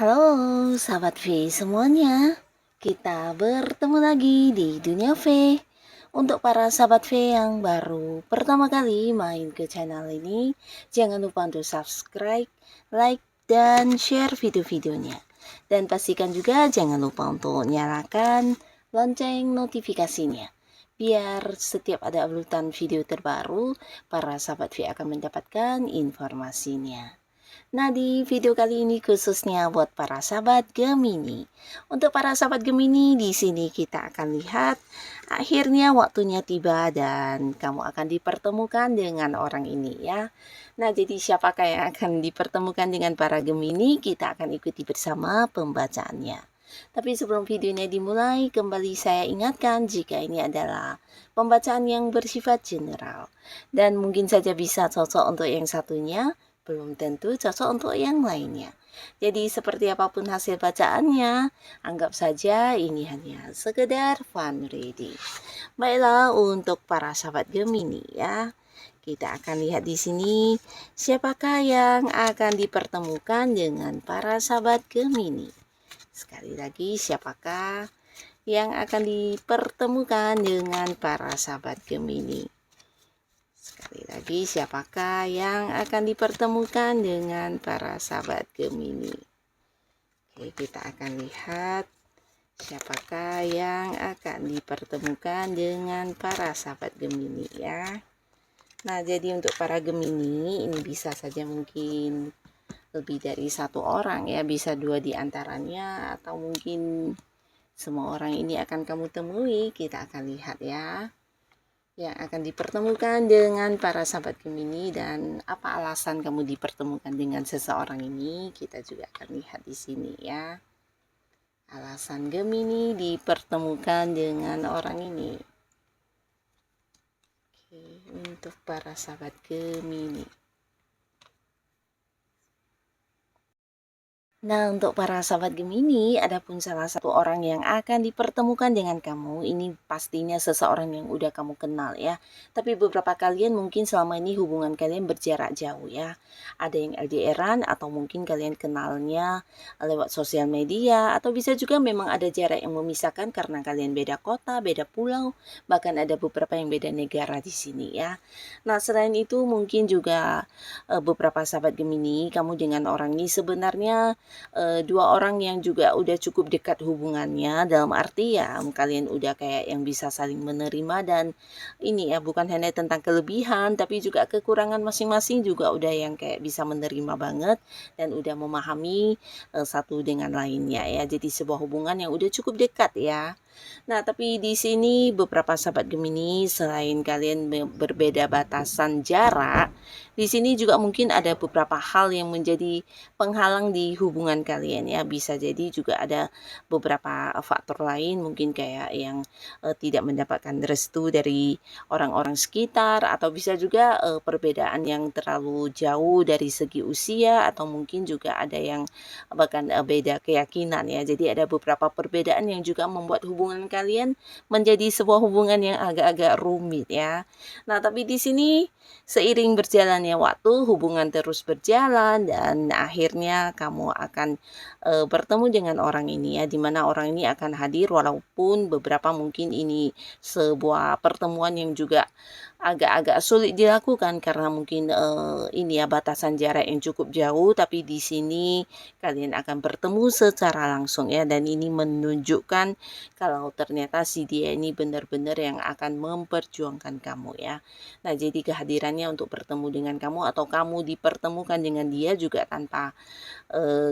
Halo sahabat V semuanya, kita bertemu lagi di Dunia V. Untuk para sahabat V yang baru pertama kali main ke channel ini, jangan lupa untuk subscribe, like, dan share video-videonya. Dan pastikan juga jangan lupa untuk nyalakan lonceng notifikasinya, biar setiap ada uploadan video terbaru, para sahabat V akan mendapatkan informasinya. Nah, di video kali ini khususnya buat para sahabat Gemini. Untuk para sahabat Gemini, di sini kita akan lihat akhirnya waktunya tiba dan kamu akan dipertemukan dengan orang ini ya. Nah, jadi siapakah yang akan dipertemukan dengan para Gemini? Kita akan ikuti bersama pembacaannya. Tapi sebelum videonya dimulai, kembali saya ingatkan jika ini adalah pembacaan yang bersifat general dan mungkin saja bisa cocok untuk yang satunya, belum tentu cocok untuk yang lainnya. Jadi seperti apapun hasil bacaannya, anggap saja ini hanya sekedar fun reading. Baiklah, untuk para sahabat Gemini ya, kita akan lihat di sini siapakah yang akan dipertemukan dengan para sahabat Gemini. Sekali lagi, siapakah yang akan dipertemukan dengan para sahabat Gemini? Sekali lagi, siapakah yang akan dipertemukan dengan para sahabat Gemini? Oke, kita akan lihat siapakah yang akan dipertemukan dengan para sahabat Gemini ya. Nah, jadi untuk para Gemini ini bisa saja mungkin lebih dari satu orang ya, bisa dua di antaranya atau mungkin semua orang ini akan kamu temui. Kita akan lihat ya, yang akan dipertemukan dengan para sahabat Gemini dan apa alasan kamu dipertemukan dengan seseorang ini, kita juga akan lihat di sini ya. Alasan Gemini dipertemukan dengan orang ini. Oke, untuk para sahabat Gemini. Nah, untuk para sahabat Gemini, adapun salah satu orang yang akan dipertemukan dengan kamu, ini pastinya seseorang yang udah kamu kenal ya. Tapi beberapa kalian mungkin selama ini hubungan kalian berjarak jauh ya. Ada yang LDR-an atau mungkin kalian kenalnya lewat sosial media, atau bisa juga memang ada jarak yang memisahkan karena kalian beda kota, beda pulau, bahkan ada beberapa yang beda negara di sini ya. Nah, selain itu mungkin juga beberapa sahabat Gemini, kamu dengan orang ini sebenarnya dua orang yang juga udah cukup dekat hubungannya, dalam arti ya kalian udah kayak yang bisa saling menerima dan ini ya bukan hanya tentang kelebihan tapi juga kekurangan masing-masing juga udah yang kayak bisa menerima banget dan udah memahami satu dengan lainnya ya. Jadi sebuah hubungan yang udah cukup dekat ya. Nah, tapi di sini beberapa sahabat Gemini selain kalian berbeda batasan jarak, di sini juga mungkin ada beberapa hal yang menjadi penghalang di hubungan kalian ya. Bisa jadi juga ada beberapa faktor lain mungkin kayak yang tidak mendapatkan restu dari orang-orang sekitar, atau bisa juga perbedaan yang terlalu jauh dari segi usia, atau mungkin juga ada yang bahkan beda keyakinan ya. Jadi ada beberapa perbedaan yang juga membuat hubungan kalian menjadi sebuah hubungan yang agak-agak rumit ya. Nah, tapi di sini seiring berjalannya waktu, hubungan terus berjalan dan akhirnya kamu akan bertemu dengan orang ini ya, dimana orang ini akan hadir walaupun beberapa mungkin ini sebuah pertemuan yang juga agak-agak sulit dilakukan karena mungkin ini ya batasan jarak yang cukup jauh, tapi di sini kalian akan bertemu secara langsung ya, dan ini menunjukkan kalau ternyata si dia ini benar-benar yang akan memperjuangkan kamu ya. Nah, jadi kehadirannya untuk bertemu dengan kamu atau kamu dipertemukan dengan dia juga tanpa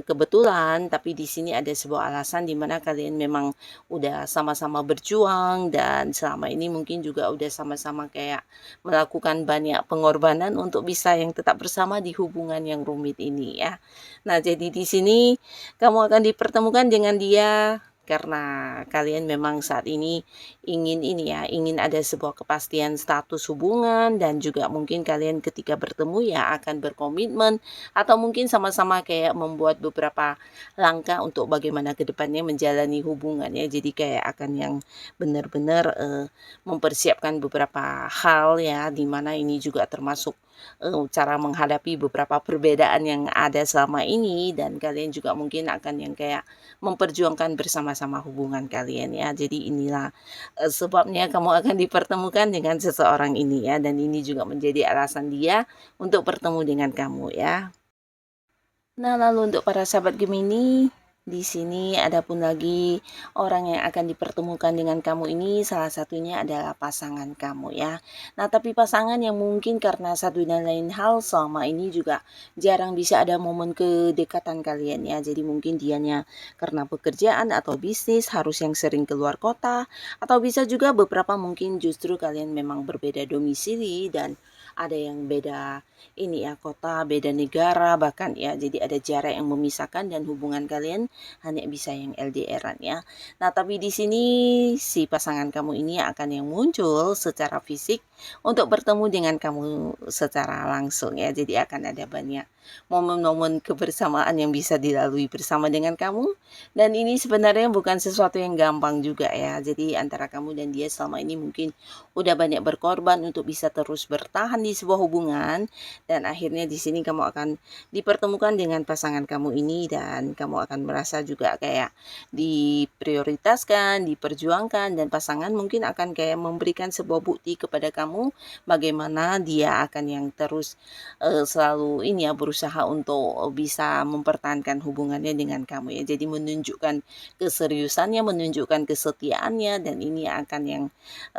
kebetulan, tapi di sini ada sebuah alasan di mana kalian memang udah sama-sama berjuang dan selama ini mungkin juga udah sama-sama kayak melakukan banyak pengorbanan untuk bisa yang tetap bersama di hubungan yang rumit ini ya. Nah, jadi di sini kamu akan dipertemukan dengan dia karena kalian memang saat ini ingin ada sebuah kepastian status hubungan, dan juga mungkin kalian ketika bertemu ya akan berkomitmen atau mungkin sama-sama kayak membuat beberapa langkah untuk bagaimana ke depannya menjalani hubungan ya. Jadi kayak akan yang benar-benar mempersiapkan beberapa hal ya, di mana ini juga termasuk cara menghadapi beberapa perbedaan yang ada selama ini, dan kalian juga mungkin akan yang kayak memperjuangkan bersama-sama hubungan kalian ya. Jadi inilah sebabnya kamu akan dipertemukan dengan seseorang ini ya, dan ini juga menjadi alasan dia untuk bertemu dengan kamu ya. Nah, lalu untuk para sahabat Gemini, di sini ada pun lagi orang yang akan dipertemukan dengan kamu ini, salah satunya adalah pasangan kamu ya. Nah, tapi pasangan yang mungkin karena satu dan lain hal selama ini juga jarang bisa ada momen kedekatan kalian ya. Jadi mungkin dianya karena pekerjaan atau bisnis harus yang sering keluar kota, atau bisa juga beberapa mungkin justru kalian memang berbeda domisili dan ada yang beda ini ya kota, beda negara bahkan ya. Jadi ada jarak yang memisahkan dan hubungan kalian hanya bisa yang LDR-an ya. Nah, tapi di sini si pasangan kamu ini akan yang muncul secara fisik untuk bertemu dengan kamu secara langsung ya. Jadi akan ada banyak momen-momen kebersamaan yang bisa dilalui bersama dengan kamu, dan ini sebenarnya bukan sesuatu yang gampang juga ya. Jadi antara kamu dan dia selama ini mungkin udah banyak berkorban untuk bisa terus bertahan di sebuah hubungan, dan akhirnya di sini kamu akan dipertemukan dengan pasangan kamu ini, dan kamu akan merasa juga kayak diprioritaskan, diperjuangkan, dan pasangan mungkin akan kayak memberikan sebuah bukti kepada kamu bagaimana dia akan yang terus selalu ini ya berusaha untuk bisa mempertahankan hubungannya dengan kamu ya. Jadi menunjukkan keseriusannya, menunjukkan kesetiaannya, dan ini akan yang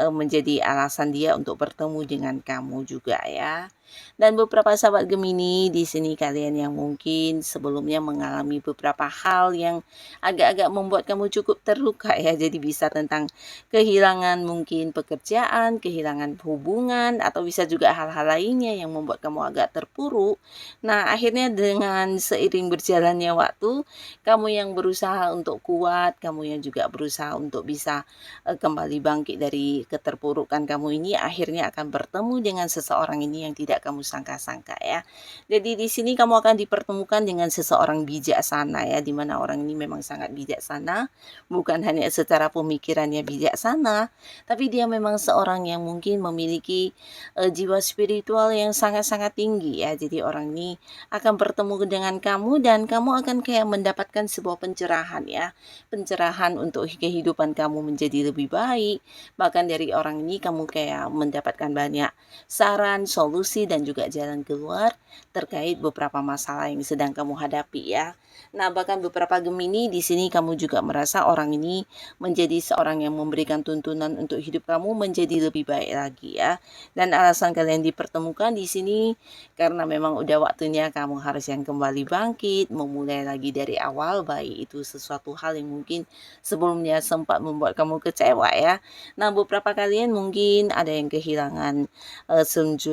menjadi alasan dia untuk bertemu dengan kamu juga ya. Dan beberapa sahabat Gemini, di sini kalian yang mungkin sebelumnya mengalami beberapa hal yang agak-agak membuat kamu cukup terluka ya. Jadi bisa tentang kehilangan mungkin pekerjaan, kehilangan hubungan, atau bisa juga hal-hal lainnya yang membuat kamu agak terpuruk. Nah, akhirnya dengan seiring berjalannya waktu, kamu yang berusaha untuk kuat, kamu yang juga berusaha untuk bisa kembali bangkit dari keterpurukan kamu ini, akhirnya akan bertemu dengan seseorang ini yang tidak kamu sangka-sangka ya. Jadi di sini kamu akan dipertemukan dengan seseorang bijaksana ya, di mana orang ini memang sangat bijaksana, bukan hanya secara pemikirannya bijaksana, tapi dia memang seorang yang mungkin memiliki jiwa spiritual yang sangat-sangat tinggi ya. Jadi orang ini akan bertemu dengan kamu, dan kamu akan kayak mendapatkan sebuah pencerahan ya. Pencerahan untuk kehidupan kamu menjadi lebih baik. Bahkan dari orang ini kamu kayak mendapatkan banyak saran, solusi, dan juga jalan keluar terkait beberapa masalah yang sedang kamu hadapi ya. Nah, bahkan beberapa Gemini di sini kamu juga merasa orang ini menjadi seorang yang memberikan tuntunan untuk hidup kamu menjadi lebih baik lagi ya. Dan alasan kalian dipertemukan di sini karena memang udah waktunya kamu harus yang kembali bangkit, memulai lagi dari awal, baik itu sesuatu hal yang mungkin sebelumnya sempat membuat kamu kecewa ya. Nah, beberapa kalian mungkin ada yang kehilangan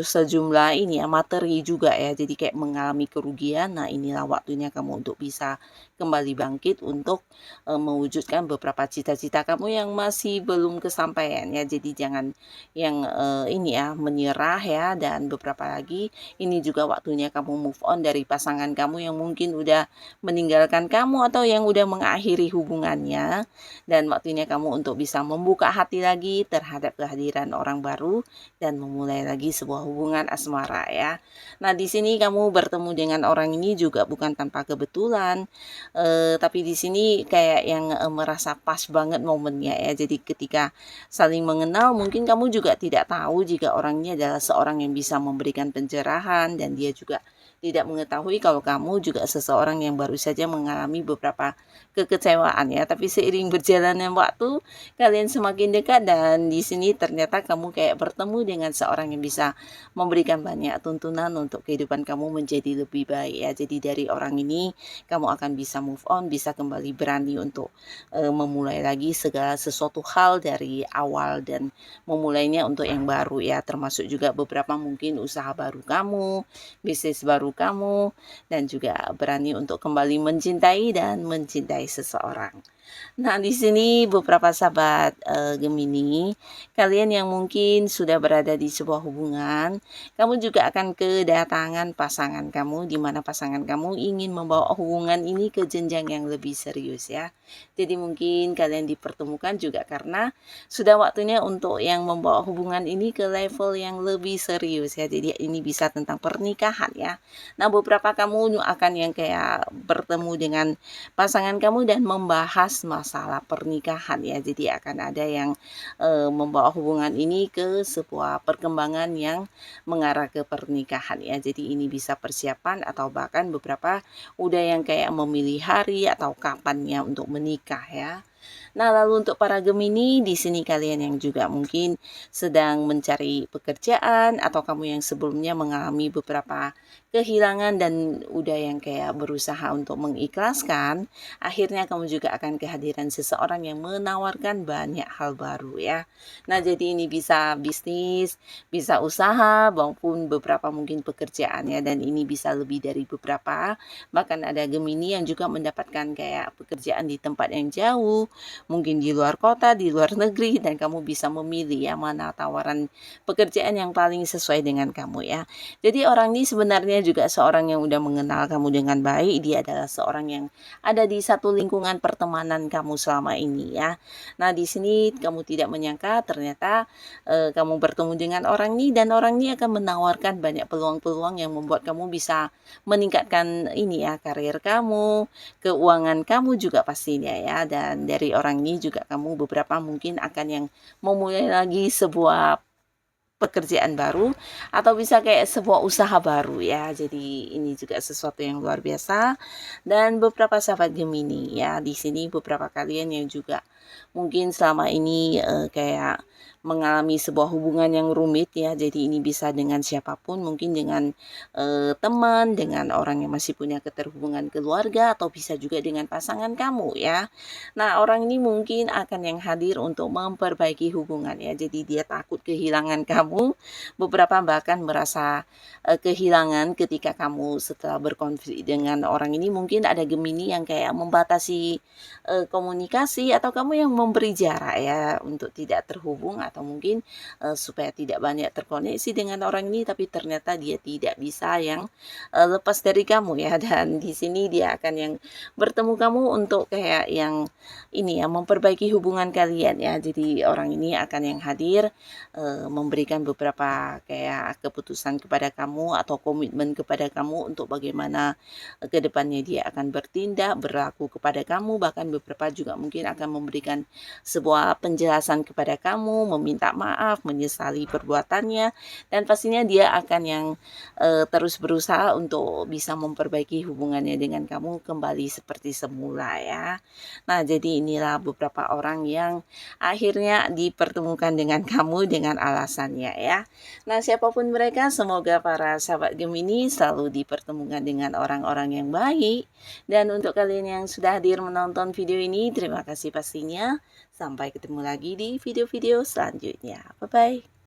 sejumlah ini ya materi juga ya, jadi kayak mengalami kerugian. Nah, inilah waktunya kamu untuk bisa kembali bangkit untuk mewujudkan beberapa cita-cita kamu yang masih belum kesampaian ya. Jadi jangan yang ini ya menyerah ya. Dan beberapa lagi ini juga waktunya kamu move on dari pasangan kamu yang mungkin udah meninggalkan kamu atau yang udah mengakhiri hubungannya, dan waktunya kamu untuk bisa membuka hati lagi terhadap kehadiran orang baru dan memulai lagi sebuah hubungan asmara ya. Nah, di sini kamu bertemu dengan orang ini juga bukan tanpa kebetulan, tapi di sini kayak yang merasa pas banget momennya ya. Jadi ketika saling mengenal, mungkin kamu juga tidak tahu jika orang ini adalah seorang yang bisa memberikan pencerahan, dan dia juga tidak mengetahui kalau kamu juga seseorang yang baru saja mengalami beberapa kekecewaan ya. Tapi seiring berjalannya waktu, kalian semakin dekat dan di sini ternyata kamu kayak bertemu dengan seorang yang bisa memberikan banyak tuntunan untuk kehidupan kamu menjadi lebih baik ya. Jadi dari orang ini kamu akan bisa move on, bisa kembali berani untuk memulai lagi segala sesuatu hal dari awal dan memulainya untuk yang baru ya, termasuk juga beberapa mungkin usaha baru kamu, bisnis baru kamu, dan juga berani untuk kembali mencintai dan mencintai seseorang. Nah, di sini beberapa sahabat Gemini, kalian yang mungkin sudah berada di sebuah hubungan, kamu juga akan kedatangan pasangan kamu, di mana pasangan kamu ingin membawa hubungan ini ke jenjang yang lebih serius ya. Jadi mungkin kalian dipertemukan juga karena sudah waktunya untuk yang membawa hubungan ini ke level yang lebih serius ya. Jadi ini bisa tentang pernikahan ya. Nah, beberapa kamu akan yang kayak bertemu dengan pasangan kamu dan membahas masalah pernikahan ya. Jadi akan ada yang membawa hubungan ini ke sebuah perkembangan yang mengarah ke pernikahan ya. Jadi ini bisa persiapan atau bahkan beberapa udah yang kayak memilih hari atau kapannya untuk menikah ya. Nah, lalu untuk para Gemini, di sini kalian yang juga mungkin sedang mencari pekerjaan atau kamu yang sebelumnya mengalami beberapa kehilangan dan udah yang kayak berusaha untuk mengikhlaskan, akhirnya kamu juga akan kehadiran seseorang yang menawarkan banyak hal baru ya. Nah, jadi ini bisa bisnis, bisa usaha maupun beberapa mungkin pekerjaan ya, dan ini bisa lebih dari beberapa. Bahkan ada Gemini yang juga mendapatkan kayak pekerjaan di tempat yang jauh, mungkin di luar kota, di luar negeri, dan kamu bisa memilih ya mana tawaran pekerjaan yang paling sesuai dengan kamu ya. Jadi orang ini sebenarnya juga seorang yang udah mengenal kamu dengan baik, dia adalah seorang yang ada di satu lingkungan pertemanan kamu selama ini ya. Nah, di sini kamu tidak menyangka ternyata kamu bertemu dengan orang ini dan orang ini akan menawarkan banyak peluang-peluang yang membuat kamu bisa meningkatkan ini ya, karir kamu, keuangan kamu juga pastinya ya. Dan dari orang ini juga kamu beberapa mungkin akan yang memulai lagi sebuah pekerjaan baru atau bisa kayak sebuah usaha baru ya. Jadi ini juga sesuatu yang luar biasa. Dan beberapa sahabat Gemini ya, di sini beberapa kalian yang juga mungkin selama ini kayak mengalami sebuah hubungan yang rumit ya. Jadi ini bisa dengan siapapun, mungkin dengan teman, dengan orang yang masih punya keterhubungan keluarga, atau bisa juga dengan pasangan kamu ya. Nah, orang ini mungkin akan yang hadir untuk memperbaiki hubungan ya. Jadi dia takut kehilangan kamu, beberapa bahkan merasa kehilangan ketika kamu setelah berkonflik dengan orang ini. Mungkin ada Gemini yang kayak membatasi komunikasi, atau kamu yang memberi jarak ya untuk tidak terhubung, atau mungkin supaya tidak banyak terkoneksi dengan orang ini, tapi ternyata dia tidak bisa yang lepas dari kamu ya. Dan di sini dia akan yang bertemu kamu untuk kayak yang ini ya, memperbaiki hubungan kalian ya. Jadi orang ini akan yang hadir memberikan beberapa kayak keputusan kepada kamu atau komitmen kepada kamu untuk bagaimana ke depannya dia akan bertindak, berlaku kepada kamu, bahkan beberapa juga mungkin akan memberikan sebuah penjelasan kepada kamu, meminta maaf, menyesali perbuatannya, dan pastinya dia akan yang terus berusaha untuk bisa memperbaiki hubungannya dengan kamu kembali seperti semula ya. Nah, jadi inilah beberapa orang yang akhirnya dipertemukan dengan kamu dengan alasannya ya. Nah, siapapun mereka, semoga para sahabat Gemini selalu dipertemukan dengan orang-orang yang baik. Dan untuk kalian yang sudah hadir menonton video ini, terima kasih pastinya. Sampai ketemu lagi di video-video selanjutnya. Bye-bye.